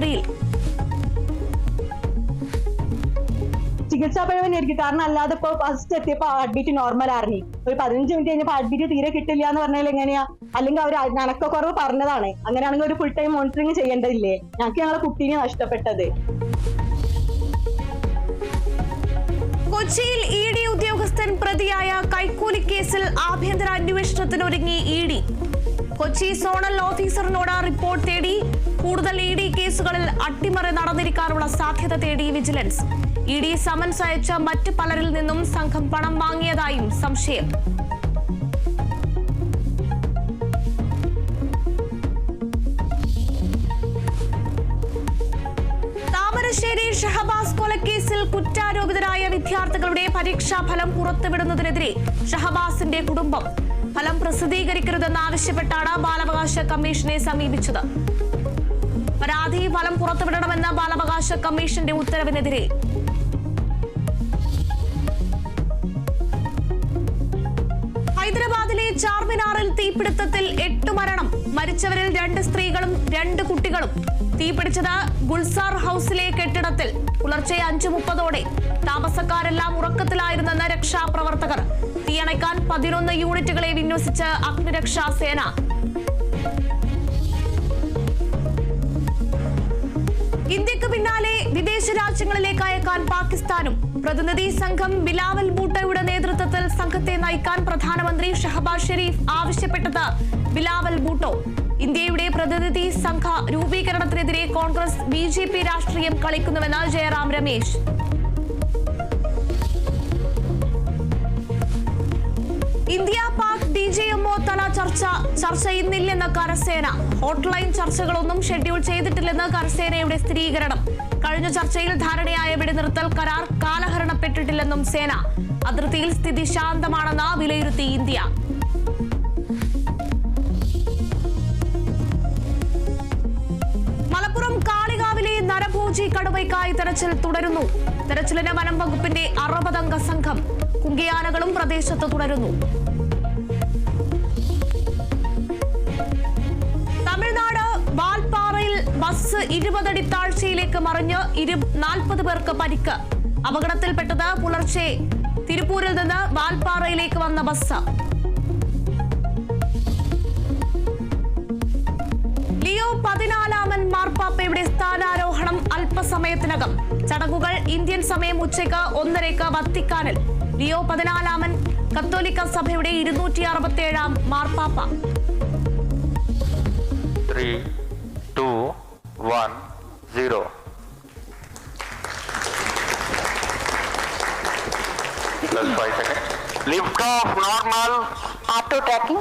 ആശുപത്രിയിൽ. ചികിത്സാ പിഴവന്നെയായിരിക്കും. കാരണം അല്ലാതെ ഇപ്പൊ ഫസ്റ്റ് എത്തിയപ്പോ ഹാർട്ട് നോർമൽ ആയിരുന്നു. ഒരു 15 മിനിറ്റ് കഴിഞ്ഞപ്പോ ഹാർട്ട് തീരെ കിട്ടില്ല എന്ന് പറഞ്ഞാൽ എങ്ങനെയാ? അല്ലെങ്കിൽ അവർ അനക്കക്കുറവ് പറഞ്ഞതാണ്. അങ്ങനെയാണെങ്കിൽ ഒരു ഫുൾ ടൈം മോണിറ്ററിങ് ചെയ്യേണ്ടതില്ലേ? ഞങ്ങൾക്ക് ഞങ്ങളെ കുട്ടീനെ നഷ്ടപ്പെട്ടത്. കൊച്ചിയിൽ ED ഉദ്യോഗസ്ഥൻ പ്രതിയായ കൈക്കൂലി കേസിൽ ആഭ്യന്തര അന്വേഷണത്തിനൊരുങ്ങി ED. കൊച്ചി സോണൽ ഓഫീസറിനോട് റിപ്പോർട്ട് തേടി. കൂടുതൽ ED കേസുകളിൽ അട്ടിമറി നടന്നിരിക്കാനുള്ള സാധ്യത തേടി വിജിലൻസ്. ED സമൻസ് അയച്ച മറ്റ് പലരിൽ നിന്നും സംഘം പണം വാങ്ങിയതായും സംശയം. താമരശ്ശേരി ഷഹബാസ് കൊലക്കേസിൽ കുറ്റാരോപിതരായ വിദ്യാർത്ഥികളുടെ പരീക്ഷാഫലം പുറത്തുവിടുന്നതിനെതിരെ ഷഹബാസിന്റെ കുടുംബം ഫലം പ്രസിദ്ധീകരിക്കരുതെന്നാവശ്യപ്പെട്ടാണ് ബാലാവകാശ കമ്മീഷനെ സമീപിച്ചത്. പരാതി ഫലം പുറത്തുവിടണമെന്ന ബാലാവകാശ കമ്മീഷന്റെ ഉത്തരവിനെതിരെ ഹൈദരാബാദിലെ ചാർമിനാറിൽ തീപിടുത്തത്തിൽ 8 മരണം. മരിച്ചവരിൽ 2 സ്ത്രീകളും 2 കുട്ടികളും. തീപിടിച്ചത് ഗുൽസാർ ഹൌസിലെ കെട്ടിടത്തിൽ. പുലർച്ചെ 5:30ഓടെ താമസക്കാരെല്ലാം ഉറക്കത്തിലായിരുന്നെന്ന് രക്ഷാപ്രവർത്തകർ. തീയണയ്ക്കാൻ 11 യൂണിറ്റുകളെ വിന്യസിച്ച് അഗ്നിരക്ഷാ സേന. ഇന്ത്യക്ക് പിന്നാലെ വിദേശ രാജ്യങ്ങളിലേക്ക് അയക്കാൻ പാകിസ്ഥാനും. പ്രതിനിധി സംഘം ബിലാവൽ ഭൂട്ടോയുടെ നേതൃത്വത്തിൽ സംഘത്തെ നയിക്കാൻ പ്രധാനമന്ത്രി ഷഹബാസ് ഷെരീഫ് ആവശ്യപ്പെട്ടത് ബിലാവൽ ഭൂട്ടോ. ഇന്ത്യയുടെ പ്രതിനിധി സംഘ രൂപീകരണത്തിനെതിരെ കോൺഗ്രസ് BJP രാഷ്ട്രീയം കളിക്കുന്നുവെന്ന് ജയറാം രമേശ്. ഇന്ത്യ പാക് DJMO തല ചർച്ച ഇന്നില്ലെന്ന് കരസേന. ഹോട്ട്ലൈൻ ചർച്ചകളൊന്നും ഷെഡ്യൂൾ ചെയ്തിട്ടില്ലെന്ന് കരസേനയുടെ സ്ഥിരീകരണം. കഴിഞ്ഞ ചർച്ചയിൽ ധാരണയായ വെടിനിർത്തൽ കരാർ കാലഹരണപ്പെട്ടിട്ടില്ലെന്നും സേന. അതിർത്തിയിൽ സ്ഥിതി ശാന്തമാണെന്ന് വിലയിരുത്തി ഇന്ത്യ. മലപ്പുറം കാളികാവിലെ നരഭോജി കടുവയ്ക്കായി തെരച്ചിൽ തുടരുന്നു. തെരച്ചിലിന് വനം വകുപ്പിന്റെ 60 അംഗ സംഘം. കുങ്കിയാനകളും പ്രദേശത്ത് തുടരുന്നു. തമിഴ്നാട് വാൽപ്പാറയിൽ ബസ് 20 അടി താഴ്ചയിലേക്ക് മറിഞ്ഞ് 40 പേർക്ക് പരിക്ക്. അപകടത്തിൽപ്പെട്ടത് പുലർച്ചെ തിരുപ്പൂരിൽ നിന്ന് വാൽപ്പാറയിലേക്ക് വന്ന ബസ്. ലിയോ 14 മാർപ്പാപ്പയുടെ സ്ഥാനാരോഹണം അല്പസമയത്തിനകം. ചടങ്ങുകൾ ഇന്ത്യൻ സമയം ഉച്ചയ്ക്ക് 1:30 വത്തിക്കാനിൽ. ലിയോ 14 കത്തോലിക്ക സഭയുടെ 267 മാർപ്പാപ്പ. 3, 2, 1, 0. Plus 5 seconds. Lift off normal. Auto tracking.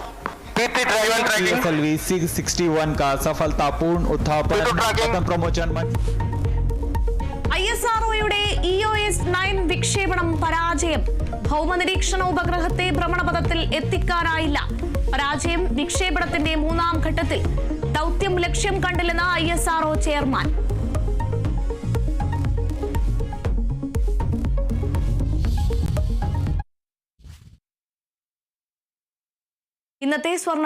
PT tracking. PSLV 661 का सफलतापूर्ण उत्थापन खत्म प्रमोशन. ISROയുടെ EOS 9 വിക്ഷേപണം പരാജയം. ഭൗമനിരീക്ഷണ ഉപഗ്രഹത്തെ ഭ്രമണപഥത്തിൽ എത്തിക്കാനായില്ല. പരാജയം വിക്ഷേപണത്തിന്റെ 3ാം ഘട്ടത്തിൽ. ദൗത്യം ലക്ഷ്യം കണ്ടില്ലെന്ന് ISRO ചെയർമാൻ. ഇന്നത്തെ സ്വർണ്ണ